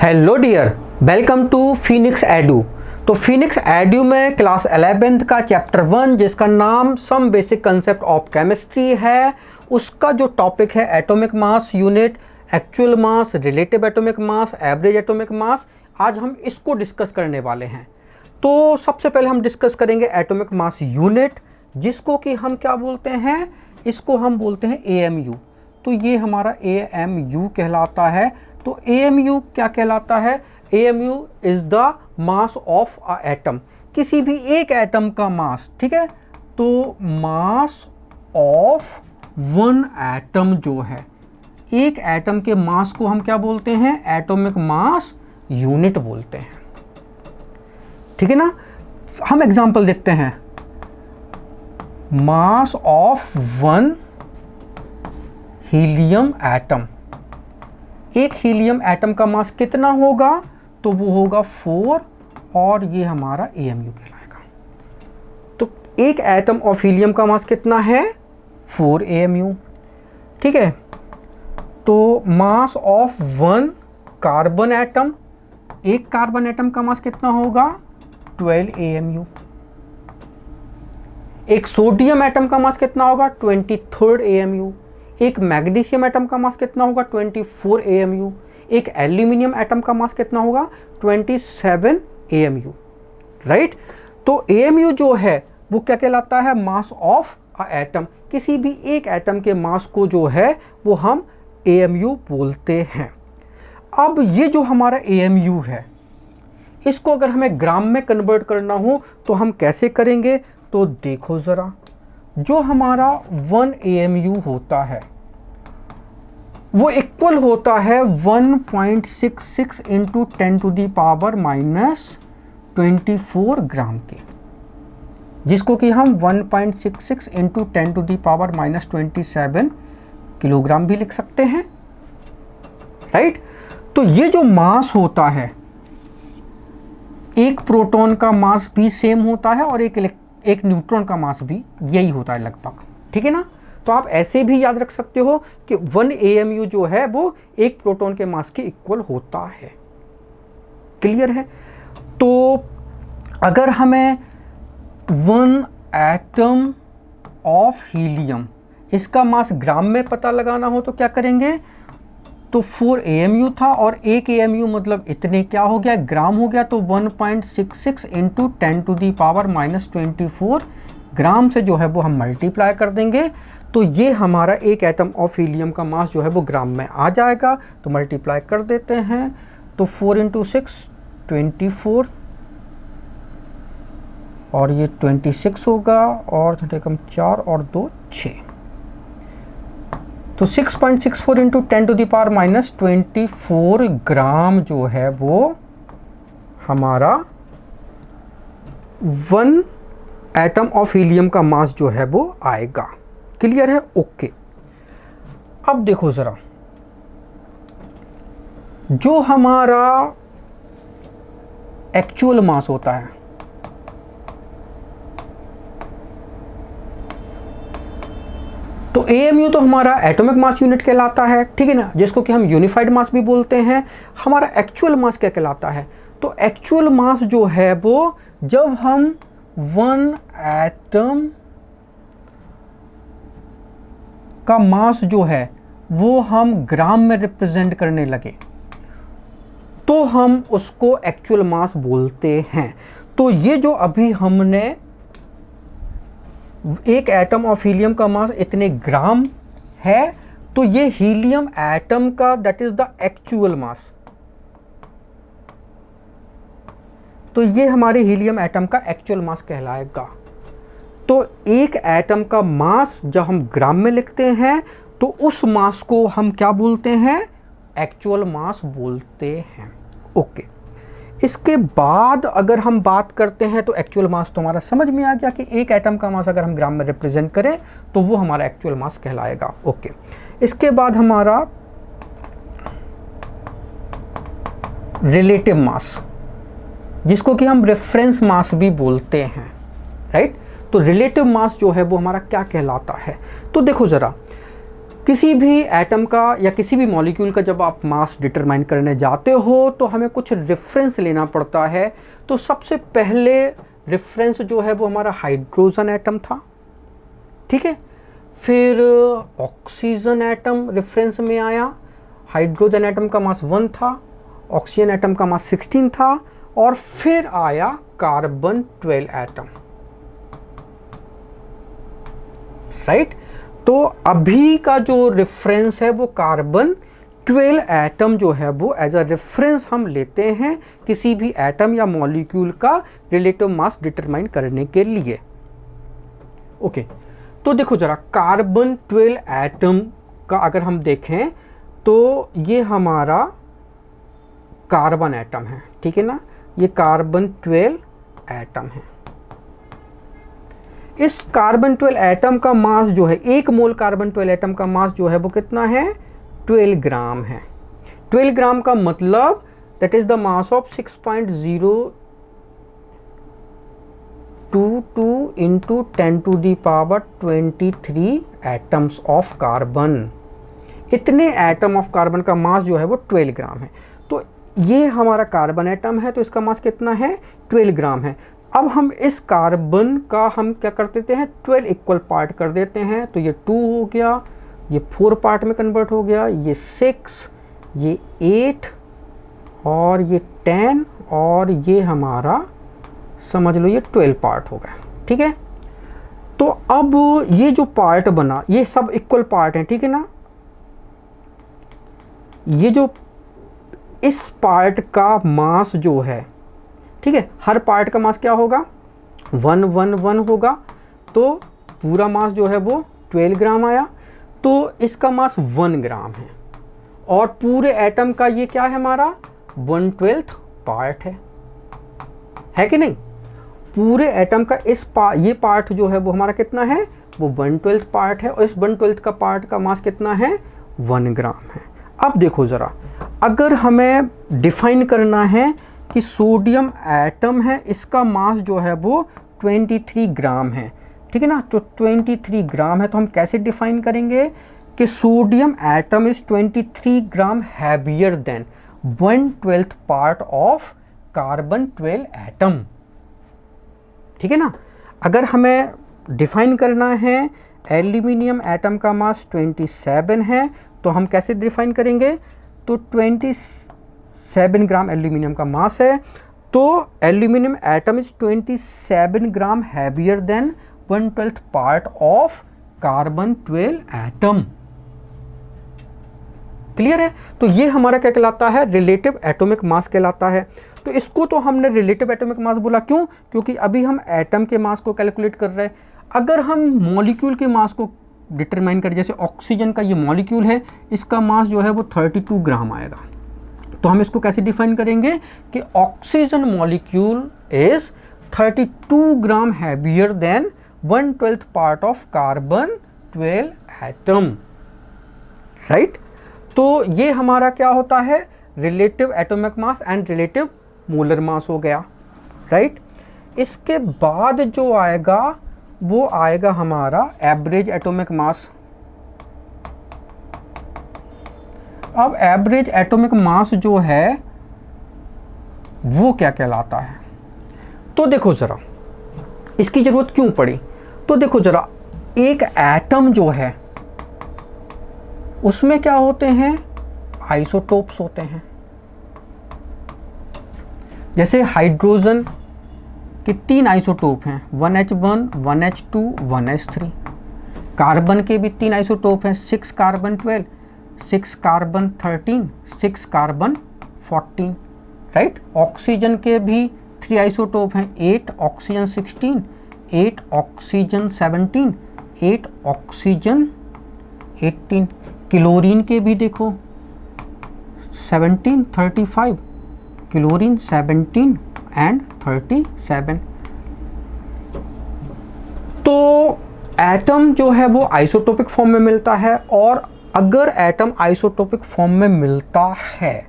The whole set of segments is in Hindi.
Hello dear, welcome to Phoenix Edu. तो फिनिक्स एडू में क्लास 11th का चैप्टर 1 जिसका नाम some basic concept of chemistry है, उसका जो टॉपिक है atomic mass unit, actual mass, relative atomic mass, average atomic mass, आज हम इसको डिस्कस करने वाले हैं। तो सबसे पहले हम डिस्कस करेंगे एटॉमिक मास यूनिट, जिसको कि हम क्या बोलते हैं, इसको हम बोलते हैं AMU। तो ये हमारा AMU कहलाता है। तो AMU क्या कहलाता है? AMU is the mass of a atom, किसी भी एक एटम का मास, ठीक है। तो मास ऑफ वन एटम जो है, एक एटम के मास को हम क्या बोलते हैं? एटॉमिक मास यूनिट बोलते हैं, ठीक है ना। हम एग्जांपल देखते हैं। Mass of one helium atom, एक हीलियम एटम का मास कितना होगा? तो वो होगा 4 और ये हमारा AMU कहलाएगा। तो एक एटम ऑफ हीलियम का मास कितना है? 4 AMU, ठीक है। तो mass of one carbon atom, एक कार्बन एटम का मास कितना होगा? 12 AMU। एक सोडियम एटम का मास कितना होगा? 23 AMU। एक मैग्नीशियम एटम का मास कितना होगा? 24 AMU। एक एल्यूमिनियम एटम का मास कितना होगा? 27 AMU, राइट। तो AMU जो है वो क्या कहलाता है? मास ऑफ अ एटम, किसी भी एक एटम के मास को जो है वो हम AMU बोलते हैं। अब ये जो हमारा AMU है, इसको अगर हमें ग्राम में कन्वर्ट करना हो तो हम कैसे करेंगे? तो देखो ज़रा, जो हमारा 1 AMU होता है वो इक्वल होता है 1.66 into 10 to the power -24 gram के, जिसको कि हम 1.66 into 10 to the power -27 kilogram भी लिख सकते हैं, राइट। तो ये जो मास होता है, एक प्रोटॉन का मास भी सेम होता है और एक न्यूट्रॉन का मास भी यही होता है लगभग, ठीक है ना। तो आप ऐसे भी याद रख सकते हो कि 1 AMU जो है वो एक प्रोटॉन के मास के इक्वल होता है। क्लियर है? तो अगर हमें 1 एटम ऑफ हीलियम, इसका मास ग्राम में पता लगाना हो तो क्या करेंगे? तो 4 AMU था और एक AMU मतलब इतने क्या हो गया? ग्राम हो गया। तो 1.66 इंटू 10 टू दी पावर -24 ग्राम से जो है वो हम मल्टीप्लाई कर देंगे। तो ये हमारा एक एटम ऑफ हीलियम का मास जो है वो ग्राम में आ जाएगा। तो मल्टीप्लाई कर देते हैं। तो 4 इंटू 6 24 और ये 26 होगा और कम 4 और 2 6। तो 6.64 इंटू 10 टू दी पावर -24 ग्राम जो है वो हमारा 1 एटम ऑफ हीलियम का मास जो है वो आएगा। क्लियर है? ओके। अब देखो जरा, जो हमारा एक्चुअल मास होता है, तो AMU तो हमारा एटॉमिक मास यूनिट कहलाता है, ठीक है ना, जिसको कि हम यूनिफाइड मास भी बोलते हैं। हमारा एक्चुअल मास क्या कहलाता है? तो एक्चुअल मास जो है वो जब हम 1 एटम का मास जो है वो हम ग्राम में रिप्रेजेंट करने लगे तो हम उसको एक्चुअल मास बोलते हैं। तो ये जो अभी हमने एक एटम ऑफ हीलियम का मास इतने ग्राम है, तो ये हीलियम एटम का that is the actual mass. तो ये हमारे हीलियम एटम का एक्चुअल मास कहलाएगा। तो एक एटम का मास जब हम ग्राम में लिखते हैं तो उस मास को हम क्या बोलते हैं? एक्चुअल मास बोलते हैं। ओके। इसके बाद अगर हम बात करते हैं तो एक्चुअल मास तो हमारा समझ में आ गया कि एक एटम का मास अगर हम ग्राम में रिप्रेजेंट करें तो वो हमारा एक्चुअल मास कहलाएगा। ओके। इसके बाद हमारा रिलेटिव मास, जिसको कि हम रेफरेंस मास भी बोलते हैं, राइट। तो रिलेटिव मास जो है वो हमारा क्या कहलाता है? तो देखो ज़रा, किसी भी एटम का या किसी भी मॉलिक्यूल का जब आप मास डिटरमाइन करने जाते हो तो हमें कुछ रेफरेंस लेना पड़ता है। तो सबसे पहले रेफरेंस जो है वो हमारा हाइड्रोजन एटम था, ठीक है। फिर ऑक्सीजन एटम रेफरेंस में आया, हाइड्रोजन एटम का मास 1 था, ऑक्सीजन एटम का मास 16 था, और फिर आया कार्बन 12 एटम, राइट। तो अभी का जो रेफरेंस है वो कार्बन 12 एटम जो है वो एज अ रेफरेंस हम लेते हैं किसी भी एटम या मॉलिक्यूल का रिलेटिव मास डिटरमाइन करने के लिए। ओके, तो देखो जरा कार्बन 12 एटम का अगर हम देखें तो ये हमारा कार्बन एटम है, ठीक है ना, ये कार्बन 12 एटम है। इस कार्बन 12 एटम का मास जो है, एक मोल कार्बन 12 एटम का मास जो है वो कितना है, 12 ग्राम है। 12 ग्राम का मतलब that is the mass of 6.022 into 10 to the power 23 atoms of carbon. इतने एटम ऑफ कार्बन का मास जो है वो 12 ग्राम है। तो ये हमारा कार्बन एटम है, तो इसका मास कितना है, 12 ग्राम है। अब हम इस कार्बन का हम क्या कर देते हैं, 12 इक्वल पार्ट कर देते हैं। तो ये 2 हो गया, ये 4 पार्ट में कन्वर्ट हो गया, ये 6, ये 8 और ये 10 और ये हमारा समझ लो ये 12 पार्ट हो गया, ठीक है। तो अब ये जो पार्ट बना ये सब इक्वल पार्ट हैं, ठीक है ना। ये जो इस पार्ट का मास जो है, ठीक है, हर पार्ट का मास क्या होगा, 1 1 1 होगा। तो पूरा मास जो है वो 12 ग्राम आया, तो इसका मास 1 ग्राम है। और पूरे एटम का ये क्या है हमारा 1/12 पार्ट है कि नहीं। पूरे एटम का ये पार्ट जो है वो हमारा कितना है, वो 1/12 पार्ट है, और इस 1/12 का पार्ट का मास कितना है, 1 ग्राम है। अब देखो ज़रा, अगर हमें डिफाइन करना है कि सोडियम एटम है, इसका मास जो है वो 23 ग्राम है, ठीक है ना। तो 23 ग्राम है, तो हम कैसे डिफाइन करेंगे कि sodium atom is 23 gram heavier than 1/12 part of carbon 12 atom, ठीक है ना। अगर हमें डिफाइन करना है एल्यूमिनियम एटम का मास 27 है, तो हम कैसे डिफाइन करेंगे, तो 27 ग्राम एल्यूमिनियम का मास है, तो aluminium atom is 27 gram heavier than 1/12 part of carbon 12 atom. Clear है। तो ये हमारा क्या कहलाता है, रिलेटिव एटॉमिक मास कहलाता है। तो इसको तो हमने रिलेटिव एटॉमिक मास बोला, क्यों, क्योंकि अभी हम एटम के मास को कैलकुलेट कर रहे हैं। अगर हम मॉलिक्यूल के मास को डिटरमाइन करें, जैसे ऑक्सीजन का ये मॉलिक्यूल है, इसका मास जो है वो 32 ग्राम आएगा, तो हम इसको कैसे डिफाइन करेंगे कि oxygen molecule is 32 gram heavier than 1/12 part of carbon 12 atom, right. तो ये हमारा क्या होता है, relative atomic mass and relative molar mass हो गया, राइट। इसके बाद जो आएगा वो आएगा हमारा एवरेज एटॉमिक मास। अब एवरेज एटॉमिक मास जो है वो क्या कहलाता है, तो देखो ज़रा इसकी ज़रूरत क्यों पड़ी। तो देखो ज़रा, एक एटम जो है उसमें क्या होते हैं, आइसोटोप्स होते हैं। जैसे हाइड्रोजन के 3 आइसोटोप हैं, 1H1, 1H2, 1H3। कार्बन के भी 3 आइसोटोप हैं, 6 carbon 12, 6 carbon 13, 6 carbon 14, right. Oxygen के भी 3 आइसोटोप हैं, 8 ऑक्सीजन 16, 8 ऑक्सीजन 17, 8 ऑक्सीजन 18। क्लोरीन के भी देखो 17, 35, क्लोरीन 17 एंड 37। तो एटम जो है वो आइसोटोपिक फॉर्म में मिलता है, और अगर एटम आइसोटोपिक फॉर्म में मिलता है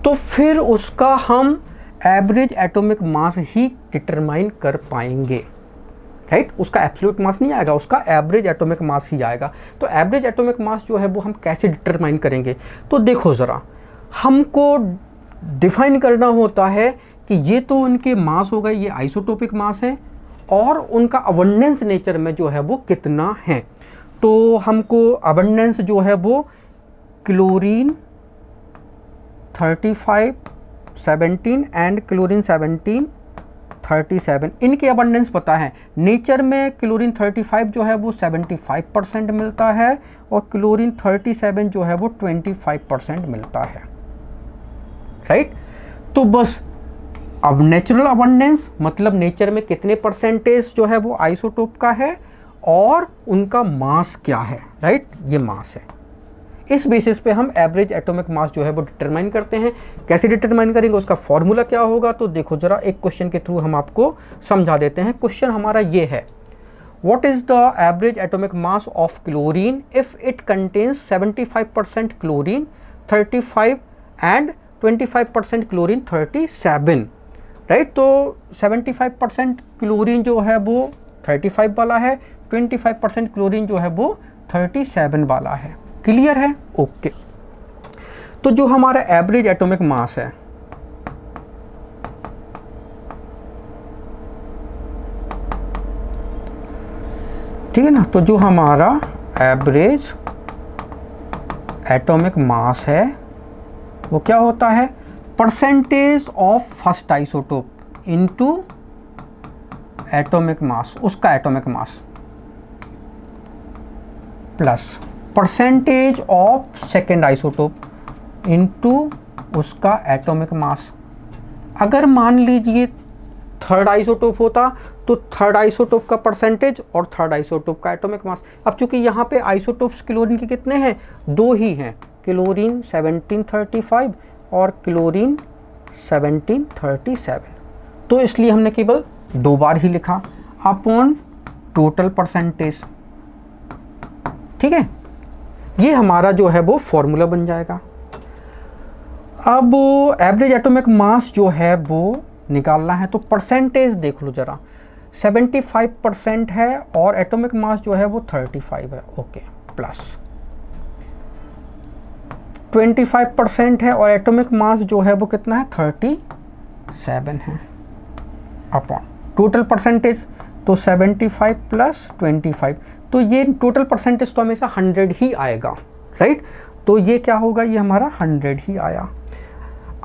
तो फिर उसका हम एवरेज एटॉमिक मास ही डिटरमाइन कर पाएंगे, राइट, उसका एब्सोल्यूट मास नहीं आएगा, उसका एवरेज एटॉमिक मास ही आएगा। तो एवरेज एटॉमिक मास जो है वो हम कैसे डिटरमाइन करेंगे, तो देखो ज़रा, हमको डिफाइन करना होता है कि ये तो उनके मास हो गए, ये आइसोटोपिक मास है, और उनका अबंडेंस नेचर में जो है वो कितना है। तो हमको अबंडेंस जो है वो क्लोरीन 35 17 एंड क्लोरीन 17 37 इनके अबंडेंस पता है। नेचर में क्लोरीन 35 जो है वो 75% मिलता है, और क्लोरीन 37 जो है वो 25% मिलता है, राइट। तो बस अब नेचुरल अबंडेंस मतलब नेचर में कितने परसेंटेज जो है वो आइसोटोप का है, और उनका मास क्या है, राइट, ये मास है। इस बेसिस पे हम एवरेज एटॉमिक मास जो है वो डिटरमाइन करते हैं। कैसे डिटरमाइन करेंगे, उसका फॉर्मूला क्या होगा, तो देखो जरा एक क्वेश्चन के थ्रू हम आपको समझा देते हैं। क्वेश्चन हमारा ये है, what is the average atomic mass of chlorine if it contains 75% chlorine 35 and 25% chlorine 37, right. तो 75% क्लोरीन जो है वो 35 वाला है, 25% क्लोरीन जो है वो 37 वाला है। क्लियर है, ओके। तो जो हमारा एवरेज एटॉमिक मास है, ठीक है ना, तो जो हमारा एवरेज एटॉमिक मास है वो क्या होता है, percentage of first isotope into atomic mass, उसका atomic mass, plus percentage of second isotope into उसका एटॉमिक मास। अगर मान लीजिए थर्ड आइसोटोप होता तो थर्ड आइसोटोप का परसेंटेज और थर्ड आइसोटोप का एटॉमिक मास। अब चूंकि यहाँ पे आइसोटोप्स क्लोरीन के कितने हैं, दो ही हैं, क्लोरीन 1735 और क्लोरीन 1737, तो इसलिए हमने केवल दो बार ही लिखा अपॉन टोटल परसेंटेज, ठीक है। ये हमारा जो है वो फॉर्मूला बन जाएगा। अब एवरेज एटॉमिक मास जो है वो निकालना है, तो परसेंटेज देख लो जरा, 75% है और एटॉमिक मास जो है वो 35 है, ओके, प्लस 25% है और एटॉमिक मास जो है वो कितना है, 37 है, अपॉन टोटल परसेंटेज, तो 75 प्लस 25, तो ये टोटल परसेंटेज तो हमेशा 100 ही आएगा, राइट। तो ये क्या होगा, ये हमारा 100 ही आया।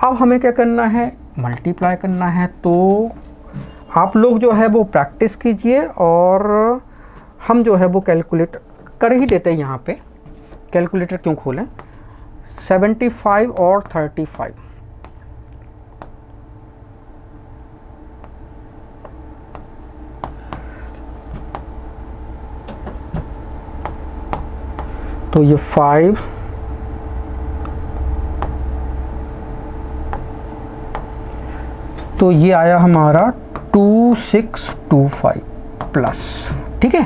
अब हमें क्या करना है, मल्टीप्लाई करना है। तो आप लोग जो है वो प्रैक्टिस कीजिए, और हम जो है वो कैलकुलेट कर ही देते हैं। यहाँ पे कैलकुलेटर क्यों खोलें, 75 और 35, तो ये 5 तो ये आया हमारा 2625 प्लस, ठीक है।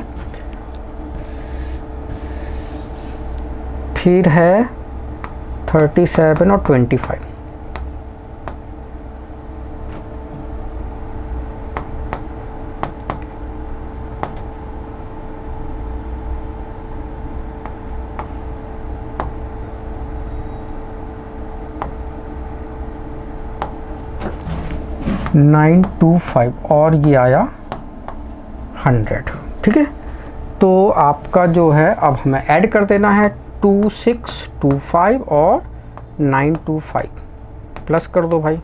फिर है 37 और 25, $925 और ये आया 100, ठीक है। तो आपका जो है अब हमें ऐड कर देना है 2625 और 925, प्लस कर दो भाई,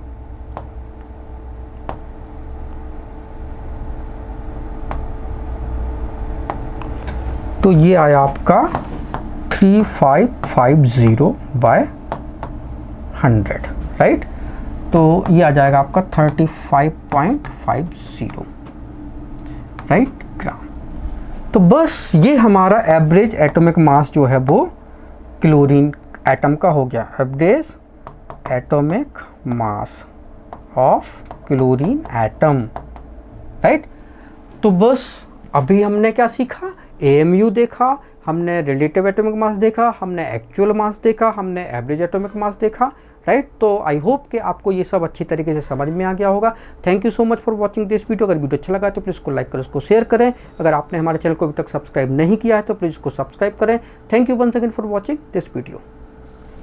तो ये आया आपका 3550/100, राइट। तो ये आ जाएगा आपका 35.50, राइट, ग्राम। तो बस ये हमारा एवरेज एटॉमिक मास जो है वो क्लोरीन एटम का हो गया, average atomic mass of chlorine atom, right. तो बस अभी हमने क्या सीखा, AMU देखा, हमने रिलेटिव एटॉमिक मास देखा, हमने एक्चुअल मास देखा, हमने एवरेज एटॉमिक मास देखा, राइट। तो आई होप कि आपको ये सब अच्छी तरीके से समझ में आ गया होगा। Thank you so much for watching this video. अगर वीडियो अच्छा लगा तो प्लीज़ इसको लाइक करें, उसको शेयर करें। अगर आपने हमारे चैनल को अभी तक सब्सक्राइब नहीं किया है तो प्लीज़ इसको सब्सक्राइब करें। Thank you once again for watching this video.